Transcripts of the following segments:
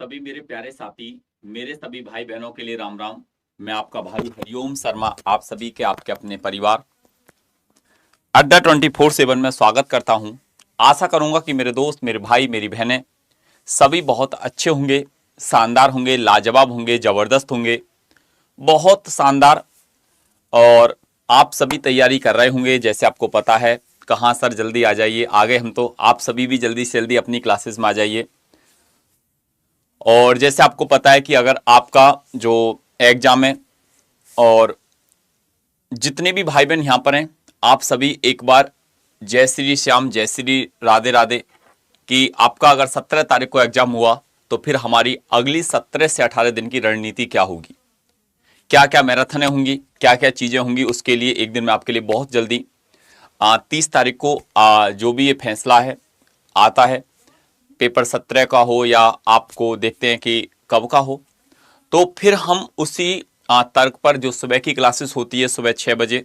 सभी मेरे प्यारे साथी, मेरे सभी भाई बहनों के लिए राम राम। मैं आपका भाई हरिओम शर्मा आप सभी के आपके अपने परिवार अड्डा 24/7 में स्वागत करता हूं। आशा करूंगा कि मेरे दोस्त, मेरे भाई, मेरी बहनें सभी बहुत अच्छे होंगे, शानदार होंगे, लाजवाब होंगे, जबरदस्त होंगे, बहुत शानदार। और आप सभी तैयारी कर रहे होंगे, जैसे आपको पता है। कहाँ सर, जल्दी आ जाइए, आ गए हम तो। आप सभी भी जल्दी से जल्दी अपनी क्लासेस में आ जाइए। और जैसे आपको पता है कि अगर आपका जो एग्जाम है, और जितने भी भाई बहन यहाँ पर हैं, आप सभी एक बार जय श्री श्याम, जय श्री राधे राधे, कि आपका अगर 17 तारीख को एग्जाम हुआ तो फिर हमारी अगली 17 से 18 दिन की रणनीति क्या होगी, क्या क्या मैराथनें होंगी, क्या क्या चीजें होंगी। उसके लिए एक दिन मैं आपके लिए बहुत जल्दी 30 तारीख को जो भी ये फैसला है आता है, पेपर 17 का हो या आपको देखते हैं कि कब का हो, तो फिर हम उसी तर्क पर जो सुबह की क्लासेस होती है सुबह 6 बजे,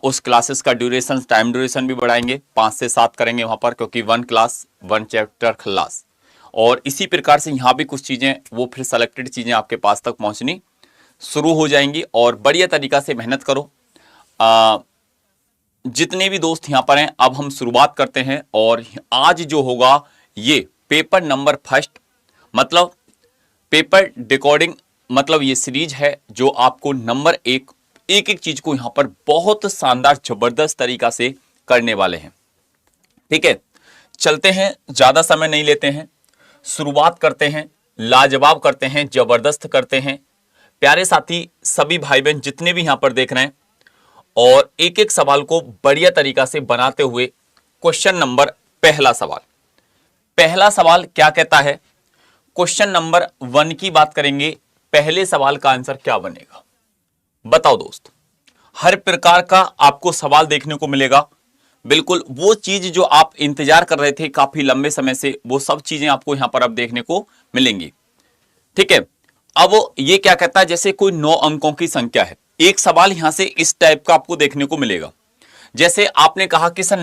उस क्लासेस का ड्यूरेशन, टाइम ड्यूरेशन भी बढ़ाएंगे, 5 से 7 करेंगे वहां पर, क्योंकि 1 क्लास 1 चैप्टर खल्लास। और इसी प्रकार से यहाँ भी कुछ चीजें, वो फिर सेलेक्टेड चीजें आपके पास तक पहुंचनी शुरू हो जाएंगी। और बढ़िया तरीका से मेहनत करो। जितने भी दोस्त यहाँ पर हैं, अब हम शुरुआत करते हैं। और आज जो होगा ये पेपर नंबर फर्स्ट, मतलब पेपर डिकोडिंग, मतलब ये सीरीज है जो आपको नंबर एक एक चीज को यहां पर बहुत शानदार जबरदस्त तरीका से करने वाले हैं। ठीक है, चलते हैं, ज्यादा समय नहीं लेते हैं, शुरुआत करते हैं, लाजवाब करते हैं, जबरदस्त करते हैं। प्यारे साथी, सभी भाई बहन जितने भी यहां पर देख रहे हैं, और एक एक सवाल को बढ़िया तरीका से बनाते हुए क्वेश्चन नंबर पहला सवाल क्या कहता है। क्वेश्चन नंबर 1 की बात करेंगे। पहले सवाल का आंसर क्या बनेगा, बताओ दोस्त। हर प्रकार का आपको सवाल देखने को मिलेगा, बिल्कुल वो चीज जो आप इंतजार कर रहे थे काफी लंबे समय से, वो सब चीजें आपको यहां पर अब देखने को मिलेंगी। ठीक है, अब ये क्या कहता है, जैसे कोई 9 अंकों की संख्या है, एक सवाल यहां से इस टाइप का आपको देखने को मिलेगा। जैसे आपने कहा कि सर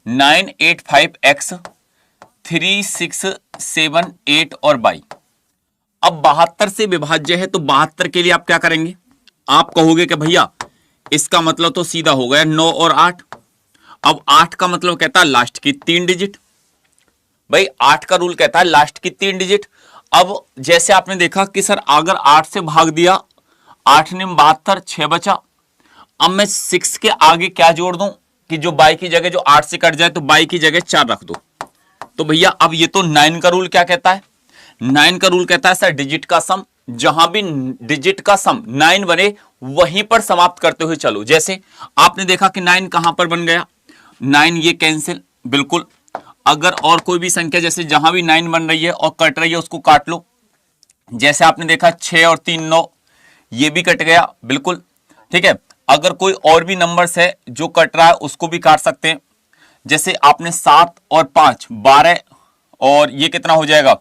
985 x 3 6 7 8 और 22। अब 72 से विभाज्य है, तो 72 के लिए आप क्या करेंगे, आप कहोगे कि भैया इसका मतलब तो सीधा हो गया 9 और 8। अब 8 का मतलब कहता है लास्ट की 3 डिजिट। भाई 8 का रूल कहता है लास्ट की 3 डिजिट। अब जैसे आपने देखा कि सर अगर 8 से भाग दिया, 8 ने 72, 6 बचा। अब मैं 6 के आगे क्या जोड़ दूं कि जो 22 की जगह जो 8 से कट जाए, तो 22 की जगह 4 रख दो। तो भैया अब ये तो 9 का रूल क्या कहता है, 9 का रूल कहता है सर डिजिट का सम, जहां भी डिजिट का सम 9 बने वहीं पर समाप्त करते हुए चलो। जैसे आपने देखा कि 9 कहां पर बन गया, 9 ये कैंसिल, बिल्कुल। अगर और कोई भी संख्या जैसे जहां भी 9 बन रही है और कट रही है उसको काट लो। जैसे आपने देखा 6 और 3 9, ये भी कट गया, बिल्कुल। ठीक है, अगर कोई और भी नंबर्स है जो कट रहा है उसको भी काट सकते हैं। जैसे आपने 7 और 5 12, और ये कितना हो जाएगा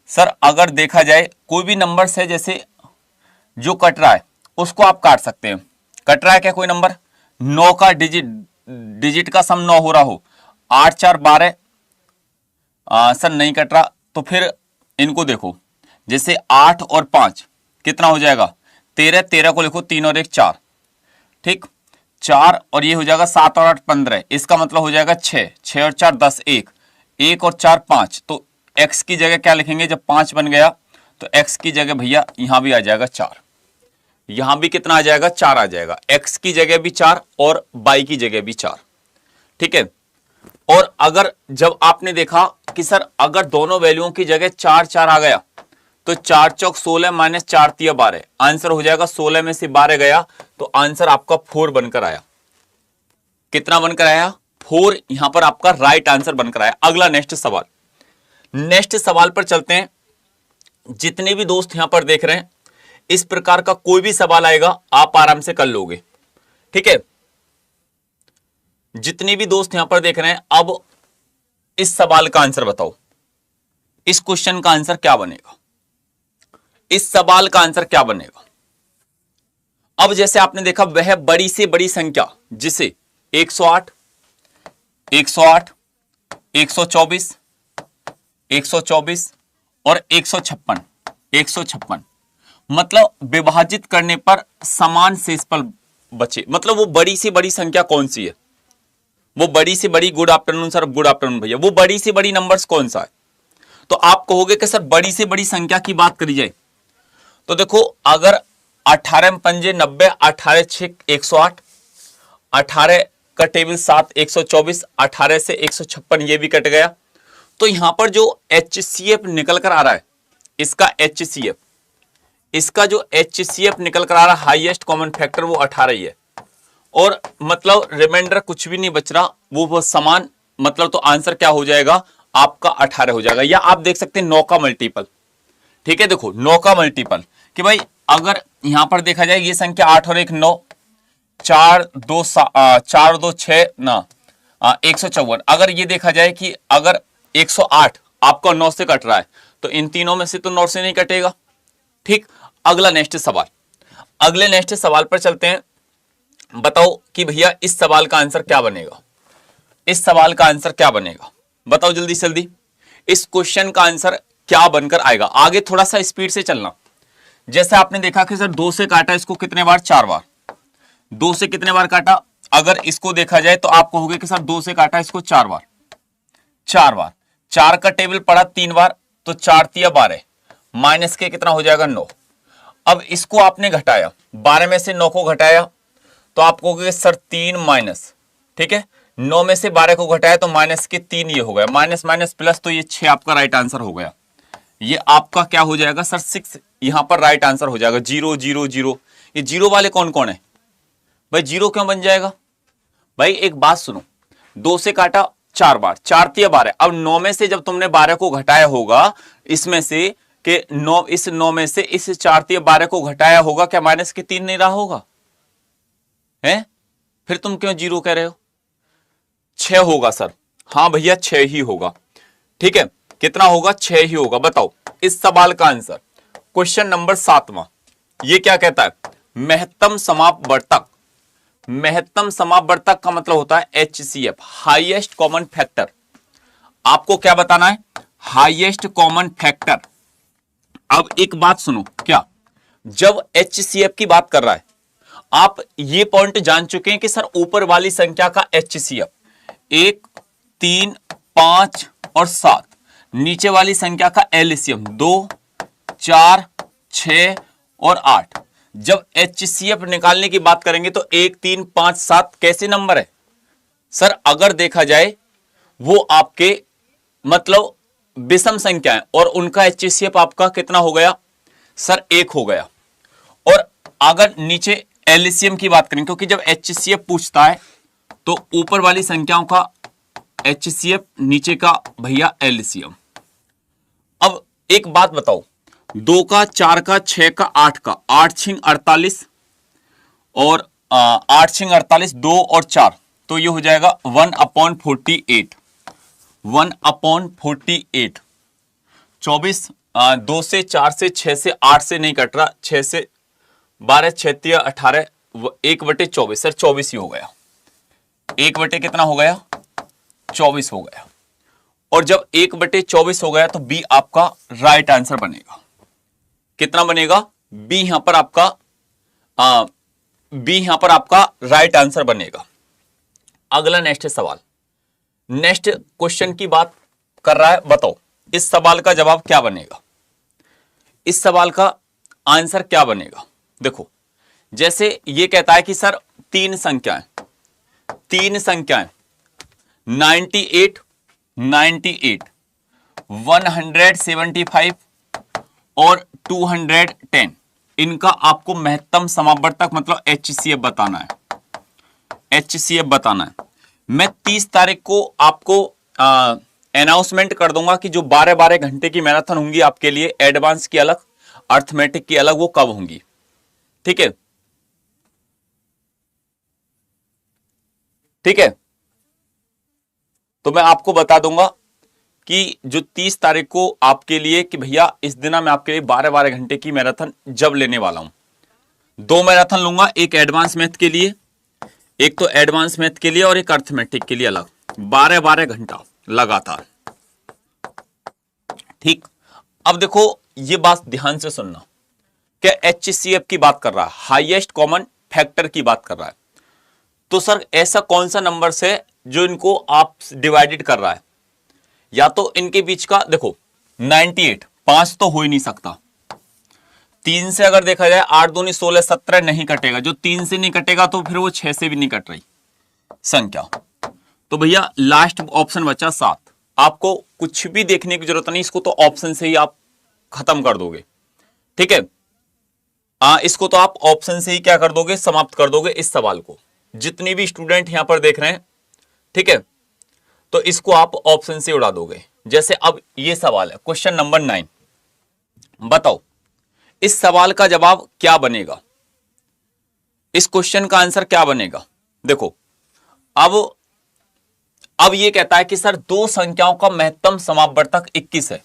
सर, अगर देखा जाए कोई भी नंबर्स है जैसे जो कट रहा है उसको आप काट सकते हैं। कट रहा है क्या कोई नंबर, 9 का डिजिट का सम 9 हो रहा हो, 8 4 12, सर नहीं कट रहा, तो फिर इनको देखो। जैसे 8 और 5 कितना हो जाएगा 13, 13 को लिखो 3 और 1 4, ठीक, 4 और ये हो जाएगा 7 और 8 15, इसका मतलब हो जाएगा 6, 6 और 4 10, 1, 1 और 4 5। तो x की जगह क्या लिखेंगे, जब 5 बन गया तो x की जगह भैया यहां भी आ जाएगा 4, यहां भी कितना आ जाएगा 4 आ जाएगा, x की जगह भी 4 और y की जगह भी 4। ठीक है, और अगर जब आपने देखा कि सर अगर दोनों वैल्यूओं की जगह 4 4 आ गया, तो 4 चौक 16 माइनस 4 तिया 12, आंसर हो जाएगा 16 में से 12 गया तो आंसर आपका 4 बनकर आया। कितना बनकर आया, 4, यहां पर आपका राइट आंसर बनकर आया। अगला नेक्स्ट सवाल पर चलते हैं। जितने भी दोस्त यहां पर देख रहे हैं, इस प्रकार का कोई भी सवाल आएगा आप आराम से कर लोगे। ठीक है, जितने भी दोस्त यहां पर देख रहे हैं, अब इस सवाल का आंसर बताओ, इस क्वेश्चन का आंसर क्या बनेगा, इस सवाल का आंसर क्या बनेगा। अब जैसे आपने देखा वह बड़ी से बड़ी संख्या जिसे 108, 108, 124, 124 और 156, 156 मतलब विभाजित करने पर समान शेषफल बचे। मतलब वो बड़ी से बड़ी संख्या कौन सी है, वो बड़ी से बड़ी, good afternoon sir, good afternoon भैया, वो बड़ी से बड़ी नंबर्स कौन सा है? तो आप कहोगे कि सर बड़ी से बड़ी संख्या की बात करी जाए तो देखो, अगर 18 पंजे 90, 18 6 108, 18 का टेबल 7 124, 18 से 156 ये भी कट गया। तो यहां पर जो HCF निकल कर आ रहा है, इसका HCF, इसका जो HCF निकल कर आ रहा है हाईएस्ट कॉमन फैक्टर वो 18 ही है, और मतलब रिमाइंडर कुछ भी नहीं बच रहा, वो समान, मतलब तो आंसर क्या हो जाएगा आपका 18 हो जाएगा। या आप देख सकते हैं 9 का मल्टीपल, ठीक है, देखो 9 का मल्टीपल कि भाई अगर यहां पर देखा जाए ये संख्या 8 और 1 9, 4 2 6 ना 154। अगर ये देखा जाए कि अगर 108 आपका 9 से कट रहा है तो इन तीनों में से तो 9 से नहीं कटेगा। ठीक, अगला नेक्स्ट सवाल, अगले नेक्स्ट सवाल पर चलते हैं। बताओ कि भैया इस सवाल का आंसर क्या बनेगा, इस सवाल का आंसर क्या बनेगा, बताओ जल्दी से जल्दी, इस क्वेश्चन का आंसर क्या बनकर आएगा। आगे थोड़ा सा स्पीड से चलना। जैसे आपने देखा कि सर 2 से काटा इसको कितने बार, 4 बार, 2 से कितने बार काटा, अगर इसको देखा जाए तो आप कहोगे कि सर 2 से काटा इसको 4 बार, 4 बार, 4 का टेबल पड़ा 3 बार, तो 4 तिया 12, माइनस के कितना हो जाएगा 9। अब इसको आपने घटाया, 12 में से 9 को घटाया तो आप कहोगे सर 3 माइनस, ठीक है, 9 में से 12 को घटाया तो माइनस के 3 ये हो गया, माइनस माइनस प्लस, तो ये 6 आपका राइट आंसर हो गया। ये आपका क्या हो जाएगा सर 6, यहां पर राइट आंसर हो जाएगा। 0 0 0, ये जीरो वाले कौन कौन है भाई, जीरो क्यों बन जाएगा भाई? एक बात सुनो, 2 से काटा 4 बार, 4 तिया 12, अब 9 में से जब तुमने 12 को घटाया होगा, इसमें से कि 9, इस 9 में से इस 4 तिया 12 को घटाया होगा, क्या माइनस के 3 नहीं रहा होगा है? फिर तुम क्यों जीरो कह रहे हो? 6 होगा सर, हाँ भैया 6 ही होगा, ठीक है, कितना होगा 6 ही होगा। बताओ इस सवाल का आंसर, क्वेश्चन नंबर 7वां, ये क्या कहता है, महत्तम समापवर्तक, महत्तम समापवर्तक का मतलब होता है HCF, हाईएस्ट कॉमन फैक्टर। आपको क्या बताना है, हाईएस्ट कॉमन फैक्टर। अब एक बात सुनो, क्या जब HCF की बात कर रहा है, आप ये पॉइंट जान चुके हैं कि सर ऊपर वाली संख्या का HCF 1 3 5 और 7, नीचे वाली संख्या का LCM 2 4 6 और 8। जब HCF निकालने की बात करेंगे तो 1 3 5 7 कैसे नंबर है सर? अगर देखा जाए वो आपके मतलब विषम संख्या है, और उनका HCF आपका कितना हो गया सर 1 हो गया। और अगर नीचे LCM की बात करें, क्योंकि जब HCF पूछता है तो ऊपर वाली संख्याओं का HCF, नीचे का भैया LCM। अब एक बात बताओ, 2 का 4 का 6 का 8 का, 8 छिंग 48 और 8 छिंग 48, 2 और 4, तो ये हो जाएगा 1/48, 1/48, 24, 2 से 4 से 6 से 8 से नहीं कट रहा, 6 से 12 6 18, 1/24 सर 24 ही हो गया, 1 बटे कितना हो गया 24 हो गया। और जब 1/24 हो गया तो बी आपका राइट आंसर बनेगा। कितना बनेगा? बी यहां पर आपका बी यहां पर आपका राइट आंसर बनेगा। अगला नेक्स्ट सवाल, नेक्स्ट क्वेश्चन की बात कर रहा है। बताओ इस सवाल का जवाब क्या बनेगा, इस सवाल का आंसर क्या बनेगा? देखो जैसे ये कहता है कि सर 3 संख्याएं 98 98 175 और 210, इनका आपको महत्तम समापवर्तक मतलब HCF बताना है, HCF बताना है। मैं 30 तारीख को आपको अनाउंसमेंट कर दूंगा कि जो 12-12 घंटे की मैराथन होंगी आपके लिए, एडवांस की अलग, अर्थमेटिक की अलग, वो कब होंगी, ठीक है, ठीक है। तो मैं आपको बता दूंगा कि जो 30 तारीख को आपके लिए कि भैया इस दिन मैं आपके लिए 12-12 घंटे की मैराथन जब लेने वाला हूं। 2 मैराथन लूंगा, एक एडवांस मैथ के लिए, एक तो एडवांस मैथ के लिए और एक अर्थमेटिक के लिए अलग, 12-12 घंटा लगातार। ठीक, अब देखो ये बात ध्यान से सुनना, क्या HCF की बात कर रहा है, हाईएस्ट कॉमन फैक्टर की बात कर रहा है। तो सर ऐसा कौन सा नंबर से जो इनको आप डिवाइडेड कर रहा है, या तो इनके बीच का देखो 98, 5 तो हो ही नहीं सकता, 3 से अगर देखा जाए 8 दूनी 16 17 नहीं कटेगा, जो 3 से नहीं कटेगा तो फिर वो 6 से भी नहीं कट रही संख्या। तो भैया लास्ट ऑप्शन बचा 7। आपको कुछ भी देखने की जरूरत नहीं, इसको तो ऑप्शन से ही आप खत्म कर दोगे, ठीक है। इसको तो आप ऑप्शन से ही क्या कर दोगे, समाप्त कर दोगे इस सवाल को। जितने भी स्टूडेंट यहां पर देख रहे हैं, ठीक है, तो इसको आप ऑप्शन से उड़ा दोगे। जैसे अब ये सवाल है क्वेश्चन नंबर 9, बताओ इस सवाल का जवाब क्या बनेगा, इस क्वेश्चन का आंसर क्या बनेगा। देखो अब ये कहता है कि सर दो संख्याओं का महत्तम समापवर्तक 21 है,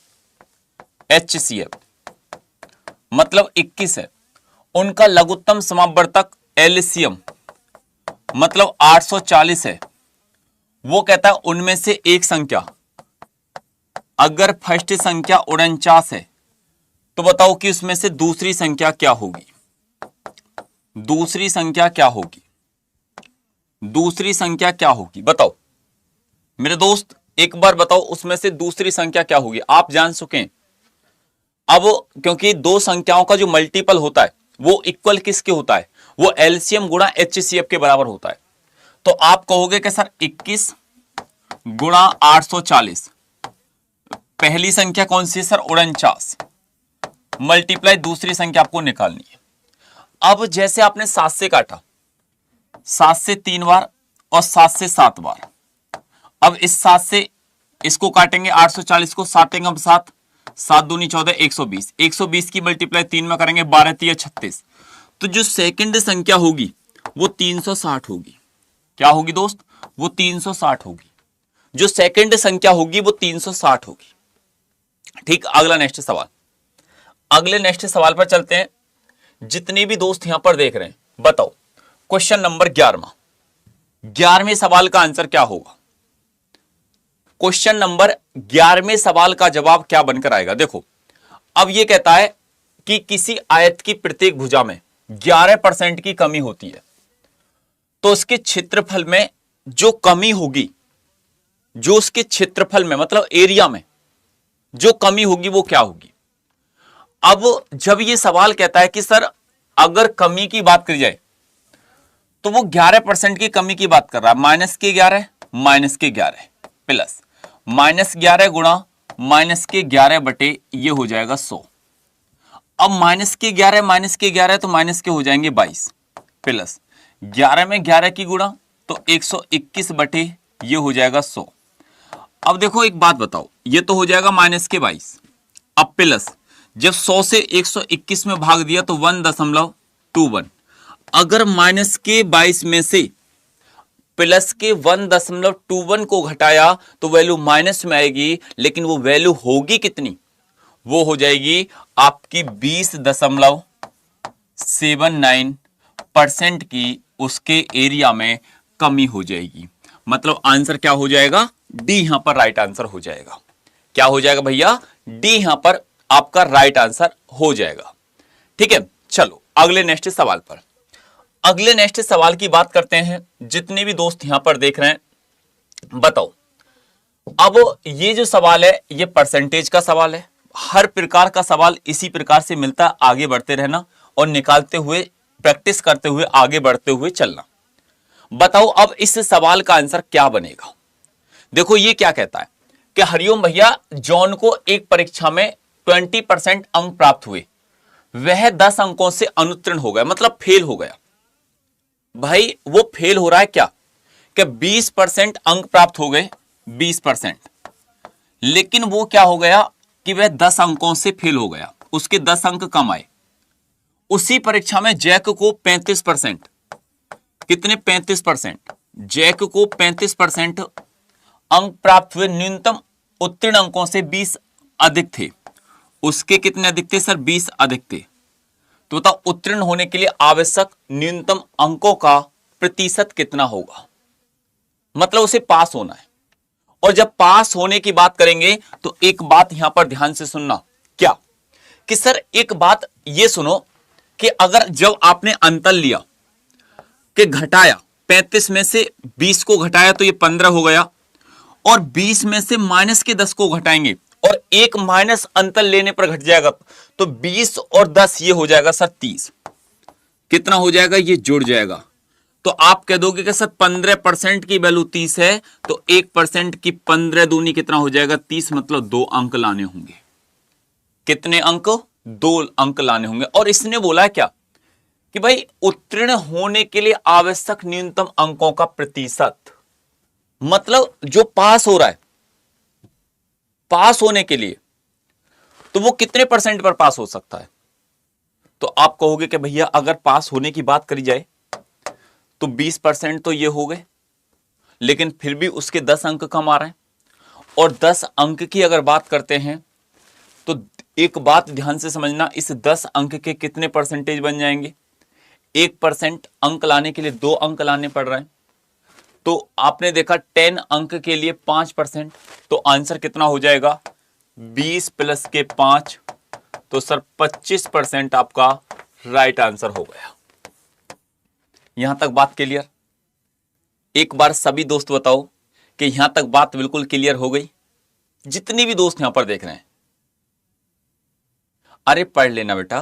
HCF मतलब 21 है, उनका लघुत्तम समापवर्तक LCM मतलब 840 है। वो कहता है उनमें से एक संख्या, अगर फर्स्ट संख्या 49 है तो बताओ कि उसमें से दूसरी संख्या क्या होगी, दूसरी संख्या क्या होगी, दूसरी संख्या क्या होगी, बताओ मेरे दोस्त एक बार बताओ उसमें से दूसरी संख्या क्या होगी। आप जान चुके अब, क्योंकि दो संख्याओं का जो मल्टीपल होता है वो इक्वल किसके होता है, वो LCM गुणा HCF के बराबर होता है। तो आप कहोगे कि सर 21 गुणा 840, पहली संख्या कौन सी है सर 49, मल्टीप्लाई दूसरी संख्या आपको निकालनी है। अब जैसे आपने 7 से काटा, 7 से 3 बार और 7 से 7 बार, अब इस 7 से इसको काटेंगे 840 को, 7 हम 7, 7 दूनी 14, 120, 120 की मल्टीप्लाई 3 में करेंगे 12 3 36, तो जो सेकंड संख्या होगी वो 360 होगी। क्या होगी दोस्त, वो 360 होगी, जो सेकंड संख्या होगी वो 360 होगी। ठीक, अगला नेक्स्ट सवाल, अगले नेक्स्ट सवाल पर चलते हैं। जितने भी दोस्त यहां पर देख रहे हैं बताओ क्वेश्चन नंबर 11वां, 11वें सवाल का आंसर क्या होगा, क्वेश्चन नंबर 11वें सवाल का जवाब क्या बनकर आएगा। देखो अब यह कहता है कि किसी आयत की प्रत्येक भुजा में 11% की कमी होती है, तो उसके क्षेत्रफल में जो कमी होगी, जो उसके क्षेत्रफल में मतलब एरिया में जो कमी होगी वो क्या होगी। अब जब ये सवाल कहता है कि सर अगर कमी की बात करी जाए तो वो 11% की कमी की बात कर रहा है, -11 -11 प्लस -11 गुणा -11 बटे ये हो जाएगा 100। अब -11 तो माइनस के हो जाएंगे 22 प्लस 11 में 11 की गुणा तो 121 बटे ये हो जाएगा 100। अब देखो एक बात बताओ, ये तो हो जाएगा -22, अब प्लस जब 100 से 121 में भाग दिया तो 1.21, अगर -22 में से प्लस के 1.21 को घटाया तो वैल्यू माइनस में आएगी, लेकिन वो वैल्यू होगी कितनी, वो हो जाएगी आपकी 20.79% की उसके एरिया में कमी हो जाएगी। मतलब आंसर क्या हो जाएगा, डी यहां पर राइट आंसर हो जाएगा। क्या हो जाएगा भैया, डी यहां पर आपका राइट आंसर हो जाएगा। ठीक है, चलो अगले नेक्स्ट सवाल पर, अगले नेक्स्ट सवाल की बात करते हैं। जितने भी दोस्त यहां पर देख रहे हैं बताओ, अब ये जो सवाल है ये परसेंटेज का सवाल है। हर प्रकार का सवाल इसी प्रकार से मिलता है, आगे बढ़ते रहना और निकालते हुए प्रैक्टिस करते हुए आगे बढ़ते हुए चलना। बताओ अब इस सवाल का आंसर क्या बनेगा। देखो ये क्या कहता है कि हरिओम भैया जॉन को एक परीक्षा में 20% अंक प्राप्त हुए, वह 10 अंकों से अनुत्तीर्ण हो गया, मतलब फेल हो गया। भाई वो फेल हो रहा है क्या, कि 20% अंक प्राप्त हो गए 20%, लेकिन वो क्या हो गया कि वह 10 अंकों से फेल हो गया, उसके 10 अंक कम आए। उसी परीक्षा में जैक को 35%, कितने 35%, जैक को 35% अंक प्राप्त हुए, न्यूनतम उत्तीर्ण अंकों से 20 अधिक थे। उसके कितने अधिक थे सर, 20 अधिक थे। तो बताओ उत्तीर्ण होने के लिए आवश्यक न्यूनतम अंकों का प्रतिशत कितना होगा, मतलब उसे पास होना है। और जब पास होने की बात करेंगे तो एक बात यहां पर ध्यान से सुनना, क्या कि सर एक बात ये सुनो कि अगर जब आपने अंतर लिया कि घटाया 35 में से 20 को घटाया तो ये 15 हो गया, और 20 में से माइनस के 10 को घटाएंगे और एक माइनस अंतर लेने पर घट जाएगा, तो 20 और 10 ये हो जाएगा सर 30। कितना हो जाएगा, ये जुड़ जाएगा। तो आप कह दोगे कि सर 15% की वैल्यू 30 है, तो 1% की 15 दूनी कितना हो जाएगा 30, मतलब 2 अंक लाने होंगे। कितने अंक, 2 अंक लाने होंगे। और इसने बोला क्या कि भाई उत्तीर्ण होने के लिए आवश्यक न्यूनतम अंकों का प्रतिशत, मतलब जो पास हो रहा है, पास होने के लिए तो वो कितने परसेंट पर पास हो सकता है। तो आप कहोगे कि भैया अगर पास होने की बात करी जाए तो 20% तो ये हो गए, लेकिन फिर भी उसके 10 अंक कम आ रहे हैं। और 10 अंक की अगर बात करते हैं तो एक बात ध्यान से समझना, इस 10 अंक के कितने परसेंटेज बन जाएंगे। 1% अंक लाने के लिए 2 अंक लाने पड़ रहे हैं, तो आपने देखा 10 अंक के लिए 5%, तो आंसर कितना हो जाएगा 20 प्लस के 5, तो सर 25% आपका राइट आंसर हो गया। यहां तक बात क्लियर। एक बार सभी दोस्त बताओ कि यहां तक बात बिल्कुल क्लियर हो गई। जितनी भी दोस्त यहां पर देख रहे हैं, अरे पढ़ लेना बेटा,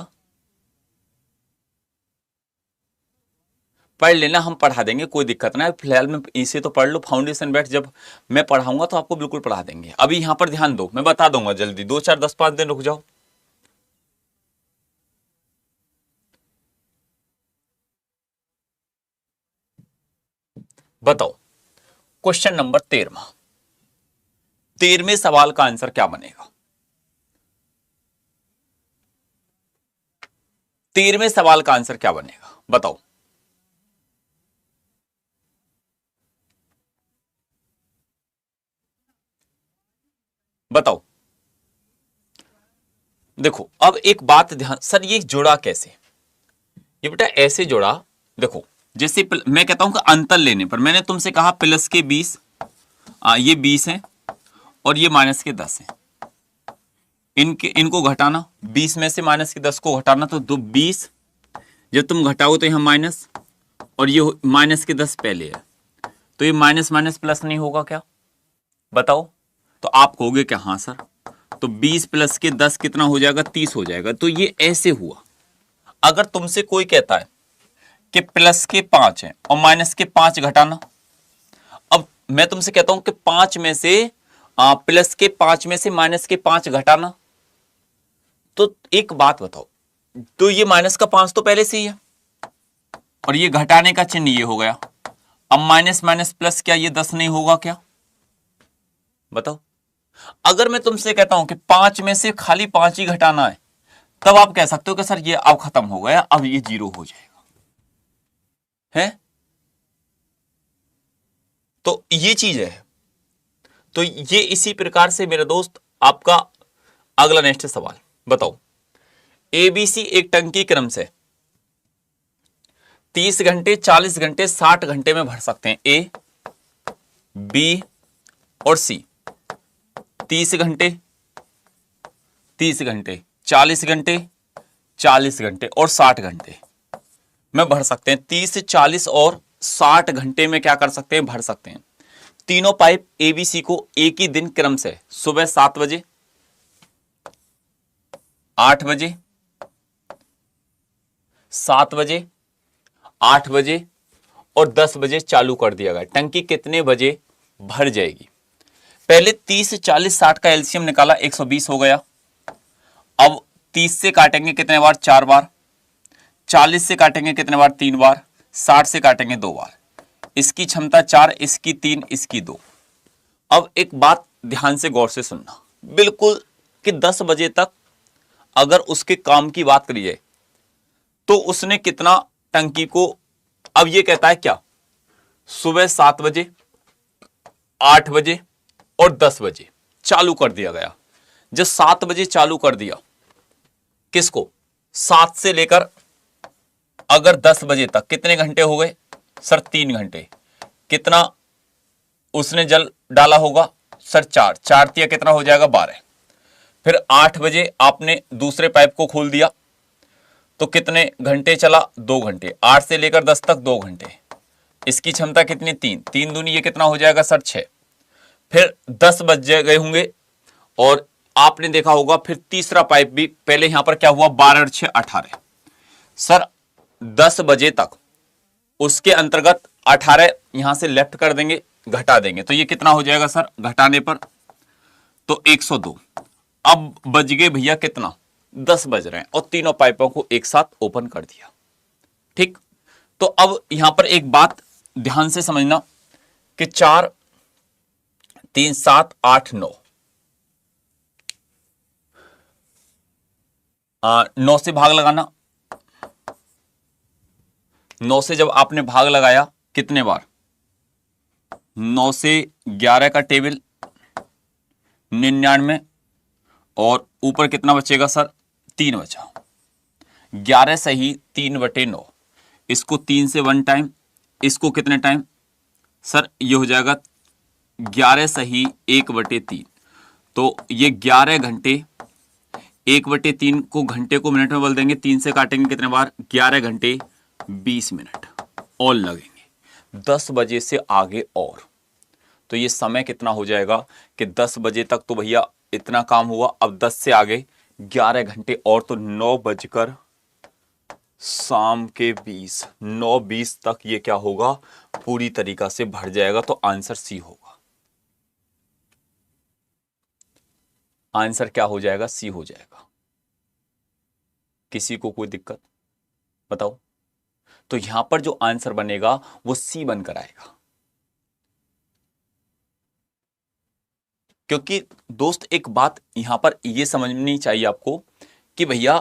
पढ़ लेना, हम पढ़ा देंगे, कोई दिक्कत ना है। फिलहाल में इसे तो पढ़ लो, फाउंडेशन बैठ जब मैं पढ़ाऊंगा तो आपको बिल्कुल पढ़ा देंगे। अभी यहां पर ध्यान दो, मैं बता दूंगा जल्दी, 2 4 10 5 दिन रुक जाओ। बताओ क्वेश्चन नंबर 13वें सवाल का आंसर क्या बनेगा। 13वें सवाल का आंसर क्या बनेगा बताओ। बताओ। देखो अब एक बात ध्यान, सर ये जुड़ा कैसे, ये बेटा ऐसे जुड़ा। देखो जैसे मैं कहता हूं कि अंतर लेने पर मैंने तुमसे कहा प्लस के 20, ये 20 है और ये माइनस के 10 है, इनको घटाना, 20 में से माइनस के 10 को घटाना, तो 20 जब तुम घटाओ तो यहां माइनस, और ये माइनस के 10 पहले है, तो ये माइनस माइनस प्लस नहीं होगा क्या बताओ। तो आप कहोगे क्या हाँ सर, तो 20 प्लस के 10 कितना हो जाएगा 30 हो जाएगा। तो ये ऐसे हुआ। अगर तुमसे कोई कहता है कि प्लस के 5 है और माइनस के 5 घटाना, अब मैं तुमसे कहता हूं कि 5 में से प्लस के 5 में से माइनस के 5 घटाना, तो एक बात बताओ, तो ये माइनस का 5 तो पहले से ही है और ये घटाने का चिन्ह ये हो गया। अब माइनस माइनस प्लस, क्या ये 10 नहीं होगा क्या बताओ। अगर मैं तुमसे कहता हूं कि 5 में से खाली 5 ही घटाना है, तब आप कह सकते हो कि सर ये अब खत्म हो गया, अब ये 0 हो जाएगा, है। तो ये चीज है। तो ये इसी प्रकार से मेरे दोस्त आपका अगला नेक्स्ट सवाल बताओ। एबीसी एक टंकी क्रम से 30 घंटे, 40 घंटे, 60 घंटे में भर सकते हैं। ए, बी और सी 30 घंटे, 30 घंटे, 40 घंटे, 40 घंटे और 60 घंटे में भर सकते हैं। 30, 40 और 60 घंटे में क्या कर सकते हैं, भर सकते हैं। तीनों पाइप एबीसी को एक ही दिन क्रम से सुबह 7 बजे, 8 बजे, 7 बजे, 8 बजे और 10 बजे चालू कर दिया गया। टंकी कितने बजे भर जाएगी। पहले 30, 40, 60 का एलसीएम निकाला, 120 हो गया। अब 30 से काटेंगे कितने बार, 4 बार। 40 से काटेंगे कितने बार, 3 बार। 60 से काटेंगे 2 बार। इसकी क्षमता 4, इसकी 3, इसकी 2। अब एक बात ध्यान से गौर से सुनना, बिल्कुल कि 10 बजे तक अगर उसके काम की बात करी जाए तो उसने कितना टंकी को, अब ये कहता है क्या, सुबह 7 बजे, 8 बजे और 10 बजे चालू कर दिया गया। जब 7 बजे चालू कर दिया, किसको, 7 से लेकर अगर 10 बजे तक कितने घंटे हो गए सर, 3 घंटे। कितना उसने जल डाला होगा, सर 4, 4 तिया कितना हो जाएगा 12। फिर 8 बजे आपने दूसरे पाइप को खोल दिया तो कितने घंटे चला, 2 घंटे। 8 से लेकर 10 तक 2 घंटे। इसकी क्षमता कितनी, 3, 3 दूनी ये कितना हो जाएगा सर 6। फिर 10 बज गए होंगे और आपने देखा होगा फिर तीसरा पाइप भी, पहले यहां पर क्या हुआ 12 और 6 18 सर 10 बजे तक, उसके अंतर्गत 18 यहां से लेफ्ट कर देंगे, घटा देंगे तो ये कितना हो जाएगा सर, घटाने पर तो 102। अब बज गए भैया कितना, 10 बज रहे हैं और तीनों पाइपों को एक साथ ओपन कर दिया। ठीक, तो अब यहां पर एक बात ध्यान से समझना कि 4 3 7 8 9, 9 से भाग लगाना। 9 से जब आपने भाग लगाया कितने बार, 9 से 11 का टेबल 99 और ऊपर कितना बचेगा सर, 3 बचा। 11 सही 3/9, इसको 3 से 1 टाइम, इसको कितने टाइम सर, ये हो जाएगा 11 सही 1/3। तो ये 11 घंटे, 1/3 को घंटे को मिनट में बदल देंगे, 3 से काटेंगे कितने बार, 11 घंटे 20 मिनट और लगेंगे। 10 बजे से आगे और तो ये समय कितना हो जाएगा कि 10 बजे तक तो भैया इतना काम हुआ, अब 10 से आगे 11 घंटे और तो 9 बजकर शाम के 20, 9:20 तक ये क्या होगा, पूरी तरीका से भर जाएगा। तो आंसर सी होगा। आंसर क्या हो जाएगा, सी हो जाएगा। किसी को कोई दिक्कत बताओ। तो यहां पर जो आंसर बनेगा वो सी बनकर आएगा। क्योंकि दोस्त एक बात यहां पर यह समझनी चाहिए आपको कि भैया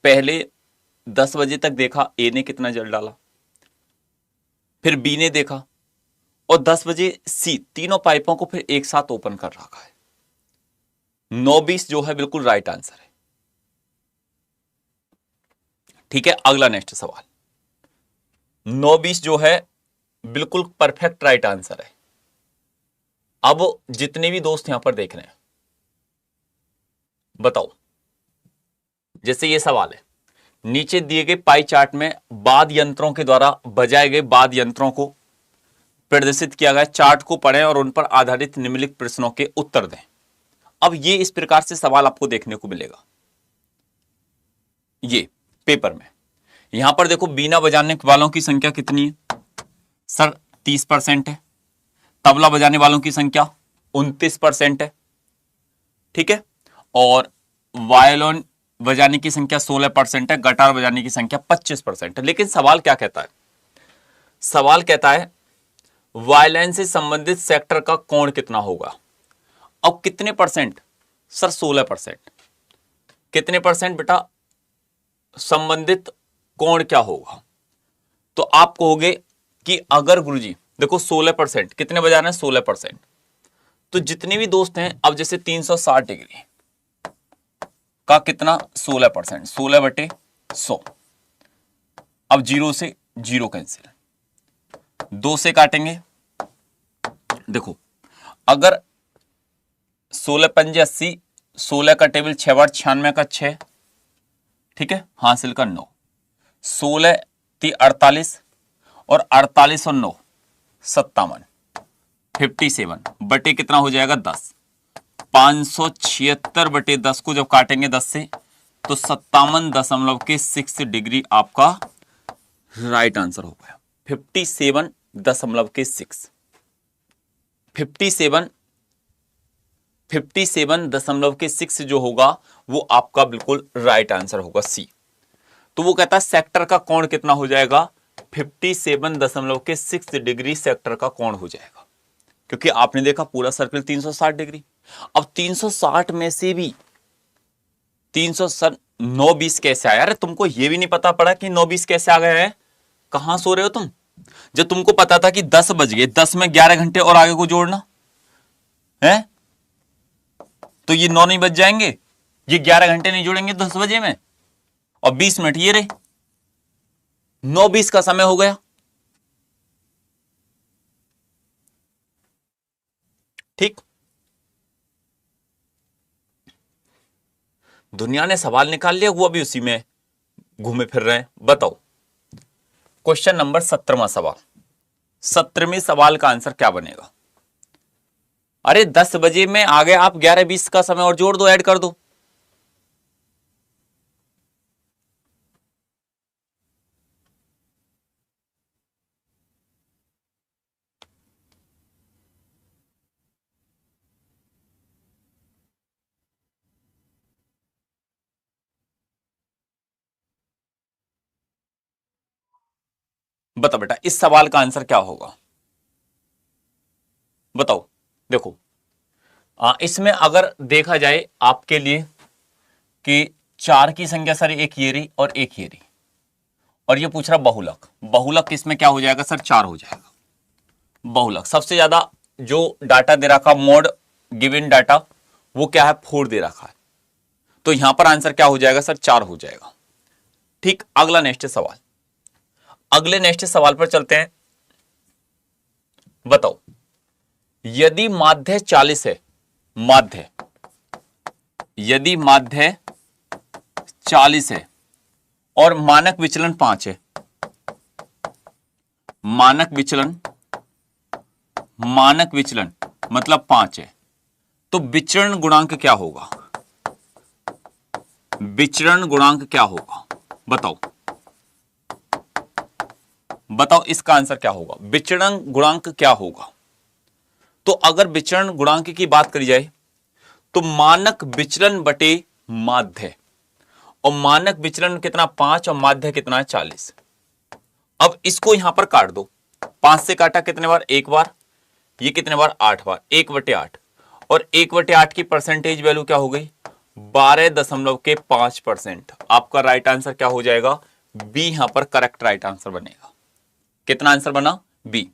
पहले 10 बजे तक देखा ए ने कितना जल डाला, फिर बी ने देखा और 10 बजे सी, तीनों पाइपों को फिर एक साथ ओपन कर रखा है। 9:20 जो है बिल्कुल राइट आंसर है। ठीक है, अगला नेक्स्ट सवाल। 9:20 जो है बिल्कुल परफेक्ट राइट आंसर है। अब जितने भी दोस्त यहां पर देख रहे हैं बताओ, जैसे ये सवाल है, नीचे दिए गए पाई चार्ट में बाद यंत्रों के द्वारा बजाए गए बाद यंत्रों को प्रदर्शित किया गया चार्ट को पढ़ें और उन पर आधारित निम्नलिखित प्रश्नों के उत्तर दें। अब ये इस प्रकार से सवाल आपको देखने को मिलेगा ये पेपर में। यहां पर देखो, बीना बजाने वालों की संख्या कितनी है सर, 30% है। तबला बजाने वालों की संख्या 29% है। ठीक है, और वायलिन बजाने की संख्या 16% है, गिटार बजाने की संख्या 25% है। लेकिन सवाल क्या कहता है, सवाल कहता है वायलिन से संबंधित सेक्टर का कोण कितना होगा। अब कितने परसेंट सर, 16%। कितने परसेंट बेटा, संबंधित कोण क्या होगा। तो आप कहोगे कि अगर गुरुजी देखो 16%, कितने बजा रहे हैं 16%, तो जितने भी दोस्त हैं, अब जैसे 360 डिग्री का कितना 16%, 16/100। अब 0 से 0 कैंसिल, 2 से काटेंगे। देखो अगर 16 पंजे 80, 16 का टेबल 6 बार 96 का 6, ठीक है, हासिल का 9, 16 × 48 और 48 और 9 57, 57 बटे कितना हो जाएगा 10, 576/10 को जब काटेंगे 10 से तो 57.6 डिग्री आपका राइट आंसर हो गया। 57.6, 57.6 जो होगा वो आपका बिल्कुल राइट आंसर होगा, सी। तो वो कहता है सेक्टर का कोण कितना हो जाएगा, 57.6 डिग्री सेक्टर का कोण हो जाएगा। क्योंकि आपने देखा पूरा सर्कल 360 डिग्री। अब 360 में से भी 9:20 कैसे आया। अरे तुमको ये भी नहीं पता पड़ा कि 9:20 कैसे आ गया है, कहां सो रहे हो तुम। जब तुमको पता था कि 10 बज गए, 10 में 11 घंटे और आगे को जोड़ना है, तो ये 9 नहीं बज जाएंगे, ये 11 घंटे नहीं जोड़ेंगे 10 बजे में, और 20 मिनट ये रहे, 9:20 का समय हो गया। ठीक, दुनिया ने सवाल निकाल लिया, वो अभी उसी में घूमे फिर रहे हैं। बताओ क्वेश्चन नंबर 17वां सवाल, 17वें सवाल का आंसर क्या बनेगा? अरे 10 बजे में आ गए आप, 11:20 का समय और जोड़ दो, ऐड कर दो। बताओ बेटा इस सवाल का आंसर क्या होगा? बताओ। देखो इसमें अगर देखा जाए आपके लिए कि 4 की संख्या सर एक ये रही और एक ये रही, और ये पूछ रहा बहुलक। बहुलक इसमें क्या हो जाएगा सर? 4 हो जाएगा। बहुलक सबसे ज्यादा जो डाटा दे रखा, मोड गिवन डाटा, वो क्या है? 4 दे रखा है। तो यहां पर आंसर क्या हो जाएगा सर? 4 हो जाएगा। ठीक, अगला नेक्स्ट सवाल, अगले नेक्स्ट सवाल पर चलते हैं। बताओ यदि माध्य 40 है, माध्य, यदि माध्य 40 है और मानक विचलन 5 है, मानक विचलन, मानक विचलन मतलब 5 है, तो विचरण गुणांक क्या होगा? विचरण गुणांक क्या होगा? बताओ, बताओ इसका आंसर क्या होगा? विचरण गुणांक क्या होगा? तो अगर विचरण गुणांक की बात करी जाए तो मानक विचलन बटे माध्य, और मानक विचलन कितना? 5, और माध्य कितना है? 40। अब इसको यहां पर काट दो, 5 से काटा कितने बार? एक बार। ये कितने बार? 8 बार। 1/8, और 1/8 की परसेंटेज वैल्यू क्या हो गई? 12.5%। आपका राइट आंसर क्या हो जाएगा? बी यहां पर करेक्ट राइट आंसर बनेगा। कितना आंसर बना? बी।